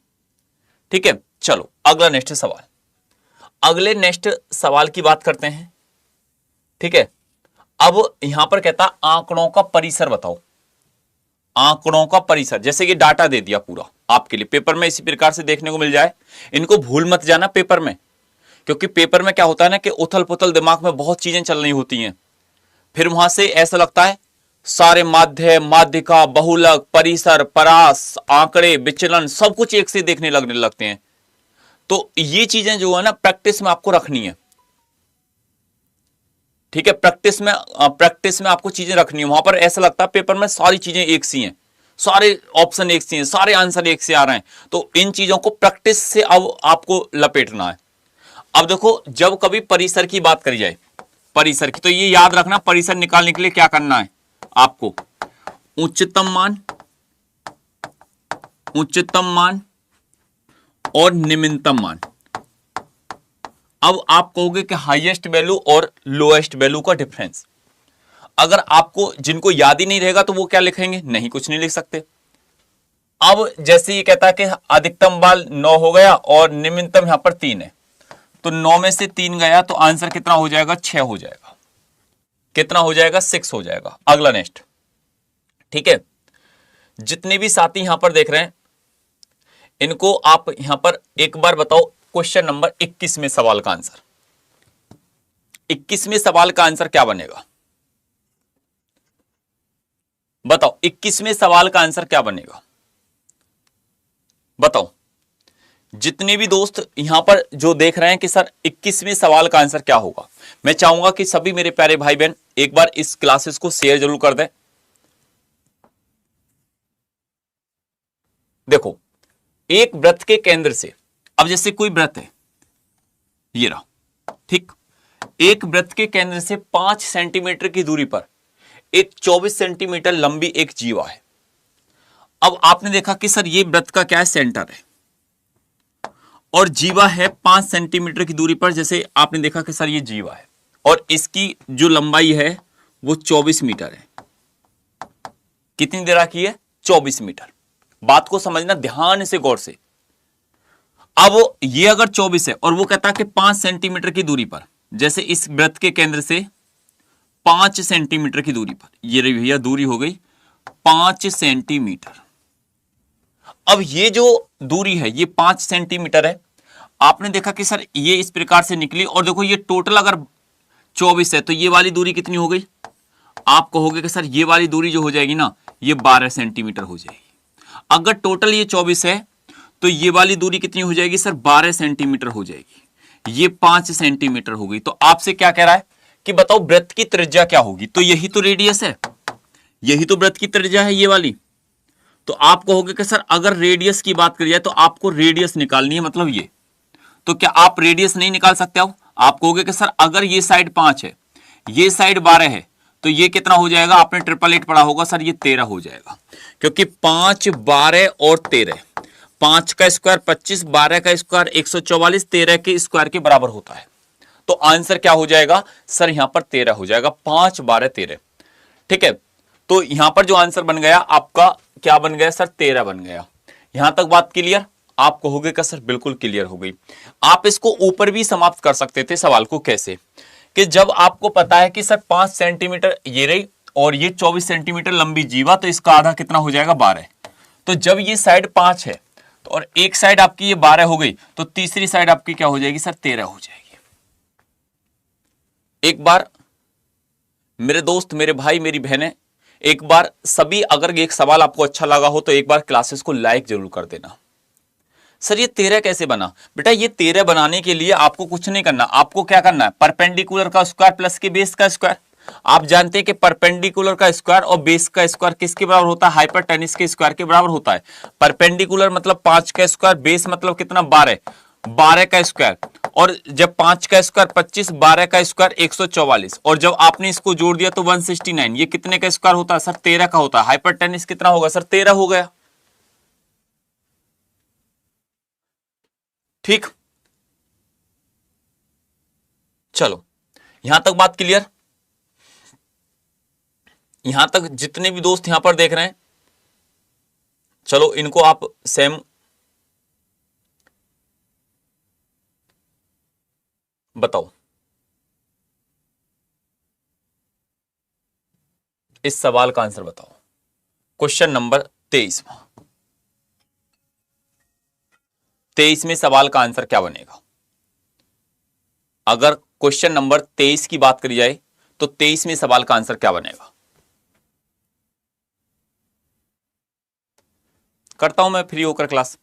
ठीक है, चलो अगला नेक्स्ट सवाल, अगले नेक्स्ट सवाल की बात करते हैं। ठीक है, अब यहां पर कहता आंकड़ों का परिसर बताओ। आंकड़ों का परिसर, जैसे कि डाटा दे दिया पूरा आपके लिए, पेपर में इसी प्रकार से देखने को मिल जाए। इनको भूल मत जाना पेपर में, क्योंकि पेपर में क्या होता है ना कि उथल पुथल दिमाग में बहुत चीजें चल रही होती हैं, फिर वहां से ऐसा लगता है सारे माध्य, माध्यिका, बहुलक, परिसर, परास, आंकड़े, विचलन सब कुछ एक से देखने लगने लगते हैं। तो ये चीजें जो है ना प्रैक्टिस में आपको रखनी है। ठीक है, प्रैक्टिस में आपको चीजें रखनी है। वहां पर ऐसा लगता है पेपर में सारी चीजें एक सी हैं, सारे ऑप्शन एक सी हैं, सारे आंसर एक से आ रहे हैं। तो इन चीजों को प्रैक्टिस से अब आपको लपेटना है। अब देखो जब कभी परिसर की बात करी जाए, परिसर की, तो ये याद रखना परिसर निकालने के लिए क्या करना है आपको? उच्चतम मान, उच्चतम मान और निम्नतम मान। अब आप कहोगे कि हाईएस्ट वैल्यू और लोएस्ट वैल्यू का डिफरेंस, अगर आपको जिनको याद ही नहीं रहेगा तो वो क्या लिखेंगे? नहीं, कुछ नहीं लिख सकते। अब जैसे ये कहता है कि अधिकतम बाल 9 हो गया और निम्नतम यहां पर 3 है, तो 9 में से 3 गया तो आंसर कितना हो जाएगा? 6 हो जाएगा। कितना हो जाएगा? 6 हो जाएगा। अगला नेक्स्ट। ठीक है, जितने भी साथी यहां पर देख रहे हैं इनको आप यहां पर एक बार बताओ क्वेश्चन नंबर 21 में सवाल का आंसर। 21वें सवाल का आंसर क्या बनेगा? बताओ 21वें सवाल का आंसर क्या बनेगा? बताओ जितने भी दोस्त यहां पर जो देख रहे हैं कि सर 21वें सवाल का आंसर क्या होगा, मैं चाहूंगा कि सभी मेरे प्यारे भाई बहन एक बार इस क्लासेस को शेयर जरूर कर दें। देखो एक वृत्त के केंद्र से, अब जैसे कोई वृत्त है, ये रहा, ठीक, एक वृत्त के केंद्र से 5 सेंटीमीटर की दूरी पर एक 24 सेंटीमीटर लंबी एक जीवा है। अब आपने देखा कि सर ये वृत्त का क्या है? सेंटर है, और जीवा है 5 सेंटीमीटर की दूरी पर। जैसे आपने देखा कि सर ये जीवा है और इसकी जो लंबाई है वो 24 मीटर है। कितनी देर की है? 24 मीटर। बात को समझना ध्यान से, गौर से। अब ये अगर 24 है और वो कहता है कि 5 सेंटीमीटर की दूरी पर, जैसे इस वृत्त के केंद्र से 5 सेंटीमीटर की दूरी पर, ये रही भैया दूरी हो गई 5 सेंटीमीटर। अब ये जो दूरी है ये 5 सेंटीमीटर है। आपने देखा कि सर ये इस प्रकार से निकली, और देखो ये टोटल अगर 24 है, तो ये वाली दूरी कितनी हो गई? आप कहोगे कि सर ये वाली दूरी जो हो जाएगी ना, ये 12 सेंटीमीटर हो जाएगी। अगर टोटल ये 24 है तो ये वाली दूरी कितनी हो जाएगी सर? 12 सेंटीमीटर हो जाएगी। ये 5 सेंटीमीटर हो गई। तो आपसे क्या कह रहा है कि बताओ वृत्त की त्रिज्या क्या होगी? तो यही तो रेडियस है, यही तो वृत्त की त्रिज्या है, ये वाली। तो आप कहोगे कि सर अगर रेडियस की बात करी जाए तो आपको रेडियस निकालनी है, मतलब ये। तो क्या आप रेडियस नहीं निकाल सकते हो? आप कहोगे कि सर अगर ये साइड 5 है, ये साइड 12 है, तो ये कितना हो जाएगा? आपने 888 पढ़ा होगा सर, ये 13 हो जाएगा, क्योंकि 5, 12 और 13, 5 का स्क्वायर 25, 12 का स्क्वायर 144, 13 के स्क्वायर के बराबर होता है। तो आंसर क्या हो जाएगा सर? यहां पर 13 हो जाएगा, 5, 12, 13। ठीक है, तो यहां पर जो आंसर बन गया आपका क्या बन गया सर? 13 बन गया। यहां तक बात क्लियर? आप कहोगे कि सर बिल्कुल क्लियर हो गई। आप इसको ऊपर भी समाप्त कर सकते थे सवाल को। कैसे? कि जब आपको पता है कि सर 5 सेंटीमीटर ये रही और ये 24 सेंटीमीटर लंबी जीवा, तो इसका आधा कितना हो जाएगा? 12। तो जब ये साइड 5 है तो और एक साइड आपकी ये 12 हो गई, तो तीसरी साइड आपकी क्या हो जाएगी सर? 13 हो जाएगी। एक बार मेरे दोस्त, मेरे भाई, मेरी बहनें, एक बार सभी, अगर एक सवाल आपको अच्छा लगा हो तो एक बार क्लासेस को लाइक जरूर कर देना। सर ये 13 कैसे बना? बेटा ये 13 बनाने के लिए आपको कुछ नहीं करना। आपको क्या करना है? परपेंडिकुलर का स्क्वायर प्लस के बेस का स्क्वायर। आप जानते हैं कि परपेंडिकुलर का स्क्वायर और बेस का स्क्वायर किसके बराबर होता है? हाइपोटेन्यूस के स्क्वायर के बराबर होता है। परपेंडिकुलर मतलब 5 का स्क्वायर, बेस मतलब कितना? 12, 12 का स्क्वायर, और जब 5 का स्क्वायर 25, 12 का स्क्वायर 144, और जब आपने इसको जोड़ दिया तो 169। ये कितने का स्क्वायर होता है सर? 13 का होता है। हाइपोटेन्यूस कितना होगा सर? 13 हो गया। ठीक, चलो यहां तक बात क्लियर? यहां तक जितने भी दोस्त यहां पर देख रहे हैं, चलो इनको आप सेम बताओ। इस सवाल का आंसर बताओ। क्वेश्चन नंबर 23 में सवाल का आंसर क्या बनेगा? अगर क्वेश्चन नंबर 23 की बात करी जाए तो 23 में सवाल का आंसर क्या बनेगा? करता हूं मैं फ्री होकर क्लास।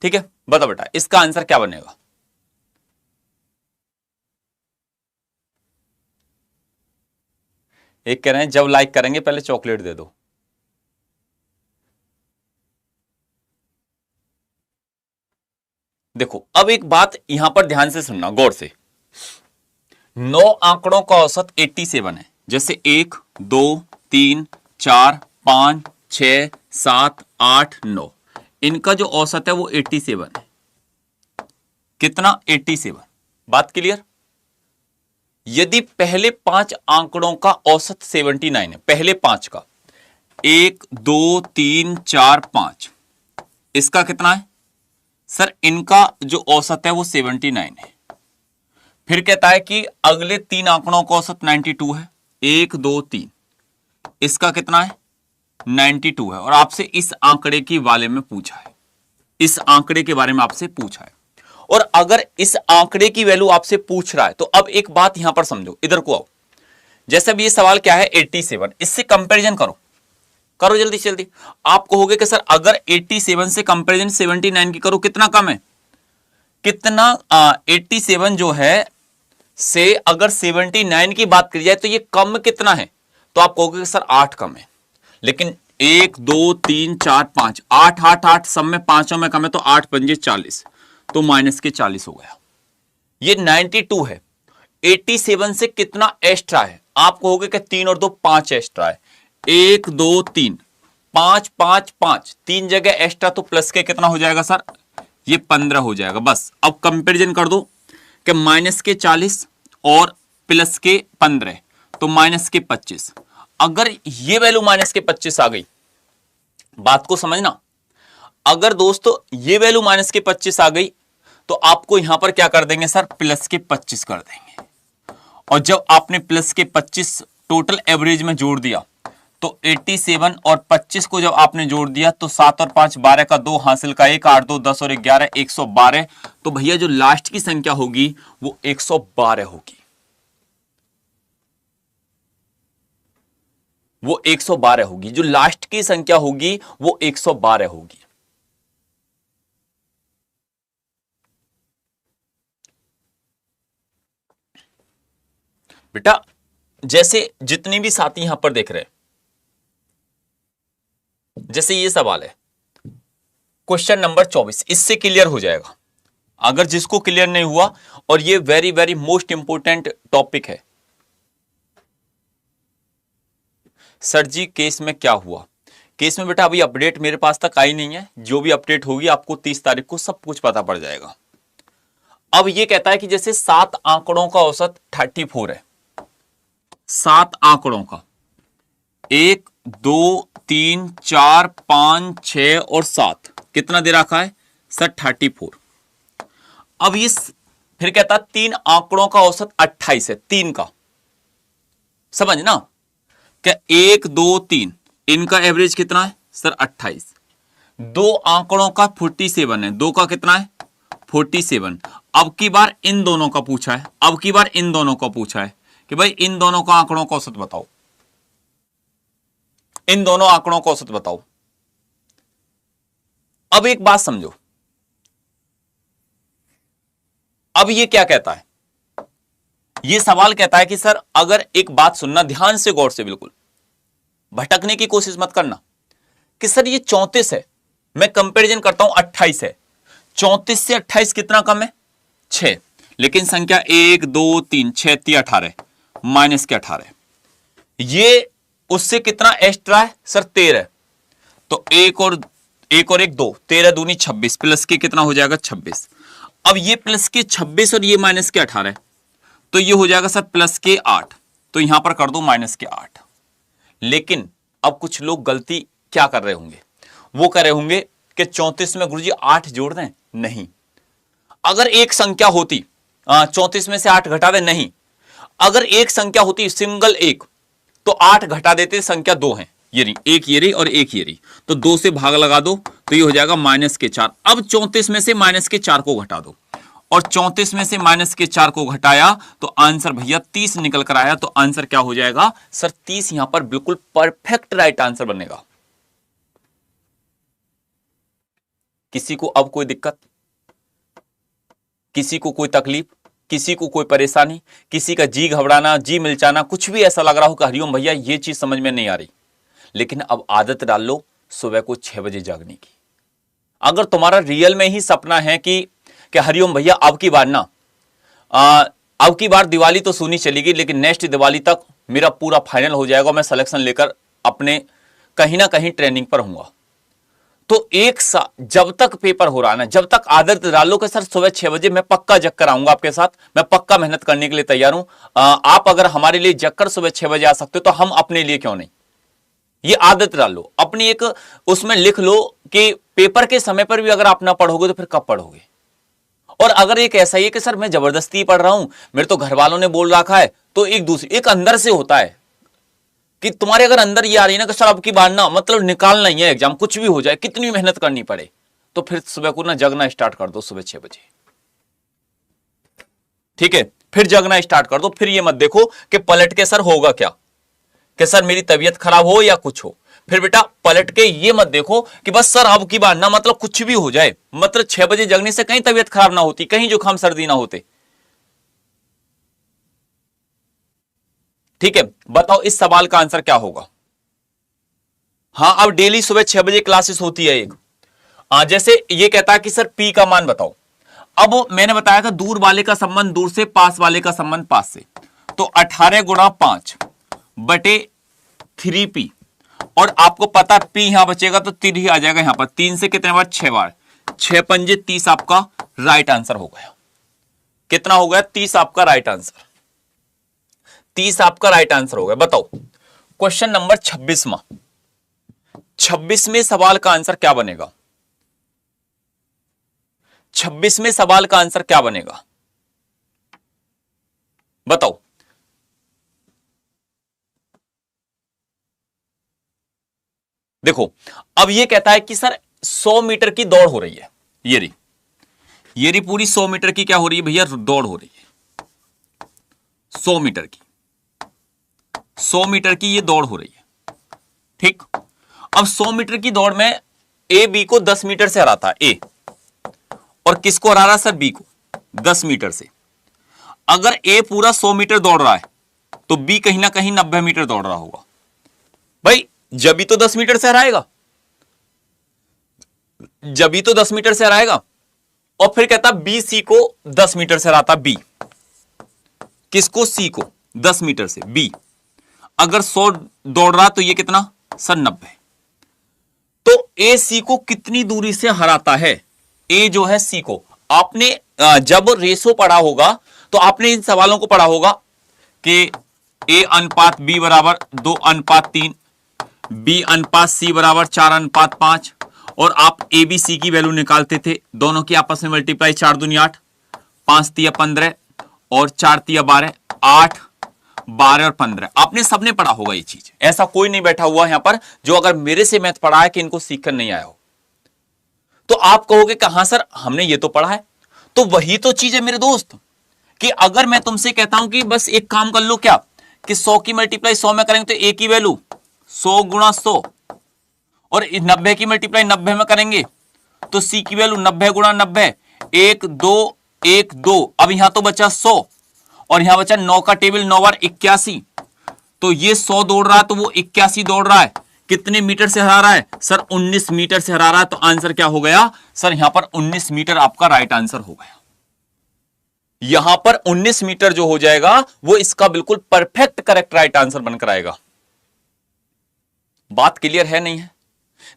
ठीक है, बताओ बेटा इसका आंसर क्या बनेगा? एक कह रहे हैं जब लाइक करेंगे पहले चॉकलेट दे दो। देखो अब एक बात यहां पर ध्यान से सुनना, गौर से। 9 आंकड़ों का औसत 87 है। जैसे 1, 2, 3, 4, 5, 6, 7, 8, 9, इनका जो औसत है वो 87 है। कितना? 87। बात क्लियर? यदि पहले 5 आंकड़ों का औसत 79 है, पहले 5 का, 1, 2, 3, 4, 5, इसका कितना है सर? इनका जो औसत है वो 79 है। फिर कहता है कि अगले 3 आंकड़ों का औसत 92 है, 1, 2, 3, इसका कितना है? 92 है। और आपसे इस आंकड़े के बारे में पूछा है, इस आंकड़े के बारे में आपसे पूछा है। और अगर इस आंकड़े की वैल्यू आपसे पूछ रहा है तो अब एक बात यहां पर समझो, इधर को आओ। जैसे अब ये सवाल क्या है? 87, इससे कंपैरिजन करो, करो जल्दी से जल्दी। आप कहोगे कि सर अगर 87 से कंपैरिजन 79 की करो, कितना कम है? कितना 87 जो है से अगर 79 की बात करी जाए तो ये कम कितना है? तो आप कहोगे कि सर 8 कम है। लेकिन 1, 2, 3, 4, 5, 8, 8, 8 सब में पांचों में कम है, तो 8 पंजे 40, तो माइनस के 40 हो गया। ये 92 है, 87 से कितना एक्स्ट्रा है? आप कहोगे कि 3 और 2 5 एक्स्ट्रा है। 1, 2, 3, 5, 5, 5, 3 जगह एक्स्ट्रा, तो प्लस के कितना हो जाएगा सर? ये 15 हो जाएगा। बस अब कंपैरिजन कर दो कि माइनस के 40 और प्लस के 15, तो माइनस के 25। अगर ये वैल्यू माइनस के 25 आ गई, बात को समझना, अगर दोस्तों ये वैल्यू माइनस के 25 आ गई तो आपको यहां पर क्या कर देंगे सर? प्लस के 25 कर देंगे। और जब आपने प्लस के 25 टोटल एवरेज में जोड़ दिया तो 87 और 25 को जब आपने जोड़ दिया तो 7 और 5 12 का 2 हासिल का 1 8 2 10 और 11 112। तो भैया जो लास्ट की संख्या होगी वो 112 होगी, वो 112 होगी। जो लास्ट की संख्या होगी वो 112 होगी। बेटा जैसे जितने भी साथी यहां पर देख रहे हैं, जैसे ये सवाल है क्वेश्चन नंबर 24, इससे क्लियर हो जाएगा। अगर जिसको क्लियर नहीं हुआ, और ये very very most important topic है। सर जी केस में क्या हुआ? केस में बेटा अभी अपडेट मेरे पास तक आई नहीं है, जो भी अपडेट होगी आपको 30 तारीख को सब कुछ पता पड़ जाएगा। अब ये कहता है कि जैसे 7 आंकड़ों का औसत 34 है, 7 आंकड़ों का 1 2 3 4 5 6 और 7 कितना दे रखा है सर 34। अब ये फिर कहता है 3 आंकड़ों का औसत 28 है, 3 का समझ ना, क्या 1 2 3 इनका एवरेज कितना है सर 28। 2 आंकड़ों का 47 है, 2 का कितना है 47। अब की बार इन दोनों का पूछा है, अब की बार इन दोनों का पूछा है कि भाई इन दोनों का आंकड़ों का औसत बताओ, इन दोनों आंकड़ों का औसत बताओ। अब एक बात समझो, अब ये क्या कहता है, ये सवाल कहता है कि सर अगर एक बात सुनना ध्यान से गौर से, बिल्कुल भटकने की कोशिश मत करना, कि सर ये 34 है, मैं कंपैरिजन करता हूं 28 है, 34 से 28 कितना कम है 6, लेकिन संख्या 1 2 3 6 3 18 माइनस के 18, ये उससे कितना एक्स्ट्रा है सर 13, तो एक और एक 2 13 दूनी 26 प्लस के कितना हो जाएगा 26। अब ये प्लस के 26 और ये माइनस के 18, तो ये हो जाएगा सर प्लस के 8, तो यहां पर कर दो माइनस के 8। लेकिन अब कुछ लोग गलती क्या कर रहे होंगे, वो कर रहे होंगे कि 34 में गुरुजी 8 जोड़ दें, नहीं। अगर एक संख्या होती 34 में से 8 घटा दें, नहीं। अगर एक संख्या होती सिंगल एक, तो 8 घटा देते, संख्या 2 है, ये रही एक, ये रही और एक ये रही, तो 2 से भाग लगा दो तो ये हो जाएगा माइनस के 4। अब 34 में से माइनस के 4 को घटा दो, और 34 में से माइनस के 4 को घटाया तो आंसर भैया 30 निकल कर आया। तो आंसर क्या हो जाएगा सर 30, यहां पर बिल्कुल परफेक्ट राइट आंसर बनेगा। किसी को अब कोई दिक्कत, किसी को कोई तकलीफ, किसी को कोई परेशानी, किसी का जी घबराना, जी मिलचाना, कुछ भी ऐसा लग रहा हो कि हरिओम भैया ये चीज समझ में नहीं आ रही, लेकिन अब आदत डाल लो सुबह को 6 बजे जागने की। अगर तुम्हारा रियल में ही सपना है कि हरिओम भैया अब की बार ना, अब की बार दिवाली तो सुनी चलेगी, लेकिन नेक्स्ट दिवाली तक मेरा पूरा फाइनल हो जाएगा, मैं सिलेक्शन लेकर अपने कहीं ना कहीं ट्रेनिंग पर हूंगा, तो एक जब तक पेपर हो रहा है ना, जब तक आदत डालो कि सर सुबह 6 बजे मैं पक्का जग कर आऊंगा आपके साथ, मैं पक्का मेहनत करने के लिए तैयार हूं, आप अगर हमारे लिए जग कर सुबह 6 बजे आ सकते हो तो हम अपने लिए क्यों नहीं। ये आदत डालो अपनी, एक उसमें लिख लो कि पेपर के समय पर भी अगर आप ना पढ़ोगे तो फिर कब पढ़ोगे। और अगर एक ऐसा ही है कि सर मैं जबरदस्ती पढ़ रहा हूं, मेरे तो घर वालों ने बोल रखा है, तो एक अंदर से होता है कि तुम्हारे अगर अंदर ये आ रही है ना कि सर अब की बार ना मतलब निकालना ही है एग्जाम, कुछ भी हो जाए, कितनी मेहनत करनी पड़े, तो फिर सुबह को ना जगना स्टार्ट कर दो सुबह 6 बजे, ठीक है, फिर जगना स्टार्ट कर दो। फिर ये मत देखो कि पलट के सर होगा क्या, कि सर मेरी तबीयत खराब हो या कुछ हो, फिर बेटा पलट के ये मत देखो कि बस सर अब की बार ना मतलब कुछ भी हो जाए, मतलब 6 बजे जगने से कहीं तबीयत खराब ना होती, कहीं जुकाम सर्दी ना होते। ठीक है, बताओ इस सवाल का आंसर क्या होगा। हाँ, अब डेली सुबह 6 बजे क्लासेस होती है एक। जैसे ये कहता है कि सर पी का मान बताओ। अब मैंने बताया था दूर वाले का संबंध दूर से, पास वाले का संबंध पास से, तो 18 गुणा 5 बटे 3p, और आपको पता p यहां बचेगा तो 3 आ जाएगा यहां पर, 3 से कितने बार 6 बार, 6 पंजे 30 आपका राइट आंसर हो गया। कितना हो गया 30 आपका राइट आंसर, 30 आपका राइट आंसर हो गया। बताओ क्वेश्चन नंबर 26वां, 26वें सवाल का आंसर क्या बनेगा, 26वें सवाल का आंसर क्या बनेगा बताओ। देखो अब ये कहता है कि सर 100 मीटर की दौड़ हो रही है, ये रही पूरी 100 मीटर की क्या हो रही है भैया, दौड़ हो रही है 100 मीटर की, 100 मीटर की ये दौड़ हो रही है। ठीक, अब 100 मीटर की दौड़ में ए बी को 10 मीटर से हराता है, ए, और किसको हरा रहा है सर, बी को 10 मीटर से। अगर ए पूरा 100 मीटर दौड़ रहा है तो बी कहीं ना कहीं 90 मीटर दौड़ रहा होगा भाई, जब भी तो 10 मीटर से हराएगा, जब भी तो 10 मीटर से हराएगा। और फिर कहता बी सी को 10 मीटर से हराता, बी किसको, सी को 10 मीटर से, बी अगर 100 दौड़ रहा तो ये कितना सर 90। तो ए सी को कितनी दूरी से हराता है, ए जो है सी को। आपने जब रेशो पढ़ा होगा तो आपने इन सवालों को पढ़ा होगा कि ए अनुपात बी बराबर 2:3, बी अनुपात सी बराबर 4:5, और आप ए बी सी की वैल्यू निकालते थे, दोनों की आपस में मल्टीप्लाई, 4 दूनी 8, 5 तिया 15 और 4 तिया 12, 8, 12 और 15। आपने सबने पढ़ा होगा ये चीज, ऐसा कोई नहीं बैठा हुआ यहां पर जो अगर मेरे से मैथ पढ़ा है कि इनको सीखकर नहीं आया हो। तो आप कहोगे कहां सर, हमने ये तो पढ़ा है। तो वही तो चीज है मेरे दोस्त कि अगर मैं तुमसे कहता हूं कि बस एक काम कर लो, क्या कि 100 की मल्टीप्लाई 100 में करेंगे तो ए की वैल्यू 100 गुणा 100, और 90 की मल्टीप्लाई 90 में करेंगे तो सी की वैल्यू 90 गुणा 90, 1 2 1 2। अब यहां तो बचा 100 और यहां बचा 9 का टेबल, 9 बार 81, तो ये 100 दौड़ रहा है तो वो 81 दौड़ रहा है, कितने मीटर से हरा रहा है सर, 19 मीटर से हरा रहा है। तो आंसर क्या हो गया सर, यहां पर 19 मीटर आपका राइट आंसर हो गया। यहां पर 19 मीटर जो हो जाएगा वो इसका बिल्कुल परफेक्ट करेक्ट राइट आंसर बनकर आएगा। बात क्लियर है नहीं है?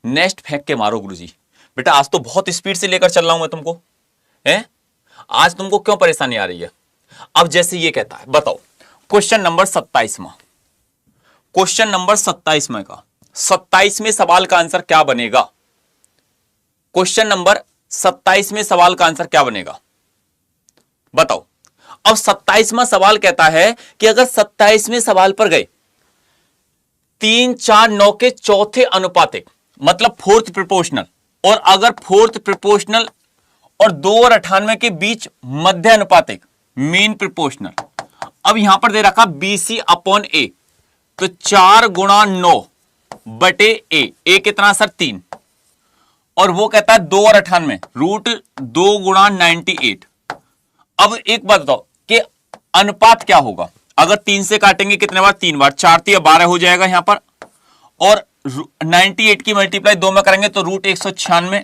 नेक्स्ट फेंक के मारो गुरुजी। बेटा आज तो बहुत स्पीड से लेकर चल रहा हूं मैं तुमको, है आज तुमको क्यों परेशानी आ रही है? अब जैसे ये कहता है, बताओ क्वेश्चन नंबर 27वां, क्वेश्चन नंबर 27वां का 27वें सवाल का आंसर क्या बनेगा? क्वेश्चन नंबर 27वें सवाल का आंसर क्या बनेगा बताओ। अब 27वां सवाल कहता है कि अगर 27वें सवाल पर गए 3 4 9 के चौथे अनुपातिक, मतलब फोर्थ प्रोपोर्शनल, और अगर फोर्थ प्रोपोर्शनल और 2 और 98 के बीच मध्य अनुपातिक, मीन प्रोपोर्शनल। अब यहां पर दे रखा BC अपॉन ए, तो 4 गुणा 9 बटे ए कितना सर 3, और वो कहता है 2 और 98 रूट 2 गुणा 98। अब एक बात बताओ कि अनुपात क्या होगा, अगर 3 से काटेंगे कितने बार, 3 बार, 4 तिया 12 हो जाएगा यहां पर, और 98 की मल्टीप्लाई 2 में करेंगे तो रूट 196,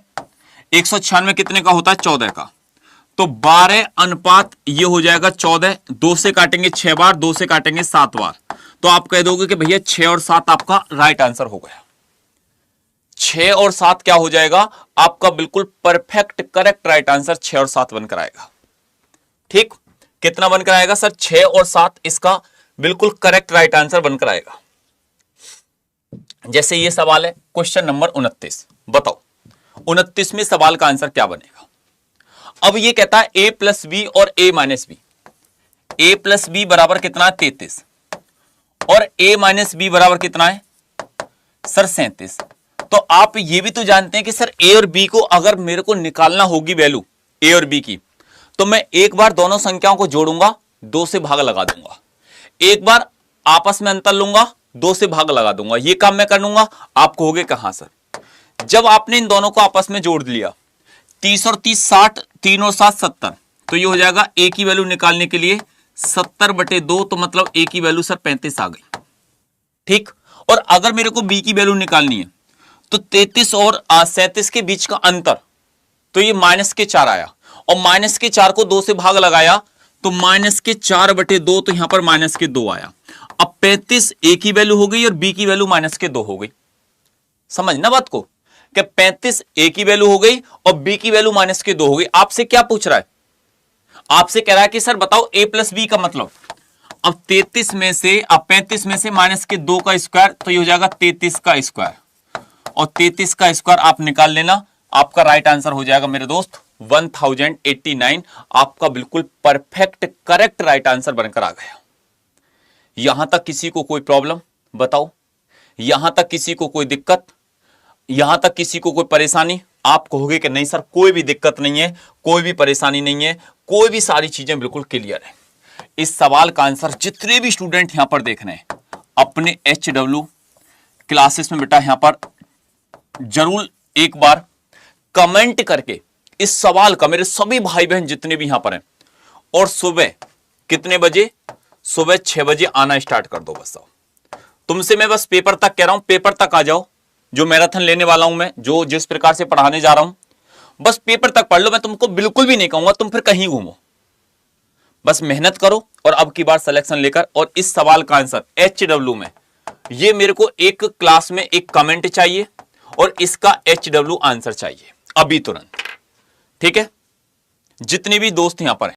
196 कितने का होता है 14 का, तो 12 अनुपात ये हो जाएगा 14। 2 से काटेंगे 6 बार, 2 से काटेंगे 7 बार, तो आप कह दोगे कि भैया 6 और 7 आपका राइट आंसर हो गया। 6 और 7 क्या हो जाएगा आपका बिल्कुल परफेक्ट करेक्ट राइट आंसर 6 और 7 बनकर आएगा। ठीक, कितना बनकर आएगा सर 6 और 7 इसका बिल्कुल करेक्ट राइट आंसर बनकर आएगा। जैसे ये सवाल है क्वेश्चन नंबर 29, बताओ 29वें सवाल का आंसर क्या बनेगा। अब ये कहता है a प्लस बी और a minus B, a plus B बराबर कितना है 33, और a माइनस बी बराबर कितना है सर 37। तो आप ये भी तो जानते हैं कि सर a और b को अगर मेरे को निकालना होगी वैल्यू a और b की, तो मैं एक बार दोनों संख्याओं को जोड़ूंगा, 2 से भाग लगा दूंगा, एक बार आपस में अंतर लूंगा, 2 से भाग लगा दूंगा। ये काम मैं कर लूंगा। आप कहोगे कहां सर, जब आपने इन दोनों को आपस में जोड़ लिया 30 और 30 60, 3 और 7 70, तो ये हो जाएगा a की वैल्यू निकालने के लिए 70 बटे 2, तो मतलब a की वैल्यू सर 35 आ गई। ठीक, और अगर मेरे को b की वैल्यू निकालनी है तो 33 और 37 के बीच का अंतर, तो ये -4 आया, और -4 को 2 से भाग लगाया तो -4 बटे 2, तो यहां पर -2 आया। अब 35 a की वैल्यू हो गई और b की वैल्यू -2 हो गई। समझना बात को कि 35 a की वैल्यू हो गई और b की वैल्यू -2 हो गई। आपसे क्या पूछ रहा है, आपसे कह रहा है कि सर बताओ a प्लस बी का मतलब। अब 35 में से -2 का स्क्वायर, तो ये हो जाएगा 33 का स्क्वायर, और 33 का स्क्वायर आप निकाल लेना, आपका राइट आंसर हो जाएगा मेरे दोस्त 1089। आपका बिल्कुल परफेक्ट करेक्ट राइट आंसर बनकर आ गया। यहां तक किसी को कोई प्रॉब्लम बताओ, यहां तक किसी को कोई दिक्कत? यहां तक किसी को कोई परेशानी? आप कहोगे कि नहीं सर कोई भी दिक्कत नहीं है, कोई भी परेशानी नहीं है, कोई भी सारी चीजें बिल्कुल क्लियर है। इस सवाल का आंसर जितने भी स्टूडेंट यहां पर देख रहे हैं अपने HW क्लासेस में बेटा यहां पर जरूर एक बार कमेंट करके इस सवाल का, मेरे सभी भाई बहन जितने भी यहां पर हैं, और सुबह कितने बजे? सुबह 6 बजे आना स्टार्ट कर दो। बस तुमसे मैं बस पेपर तक कह रहा हूं, पेपर तक आ जाओ। जो मैराथन लेने वाला हूं मैं, जो जिस प्रकार से पढ़ाने जा रहा हूं, बस पेपर तक पढ़ लो। मैं तुमको बिल्कुल भी नहीं कहूंगा तुम फिर कहीं घूमो, बस मेहनत करो और अब की बार सिलेक्शन लेकर। और इस सवाल का आंसर HW में ये मेरे को एक क्लास में एक कमेंट चाहिए और इसका HW आंसर चाहिए अभी तुरंत, ठीक है? जितने भी दोस्त यहां पर हैं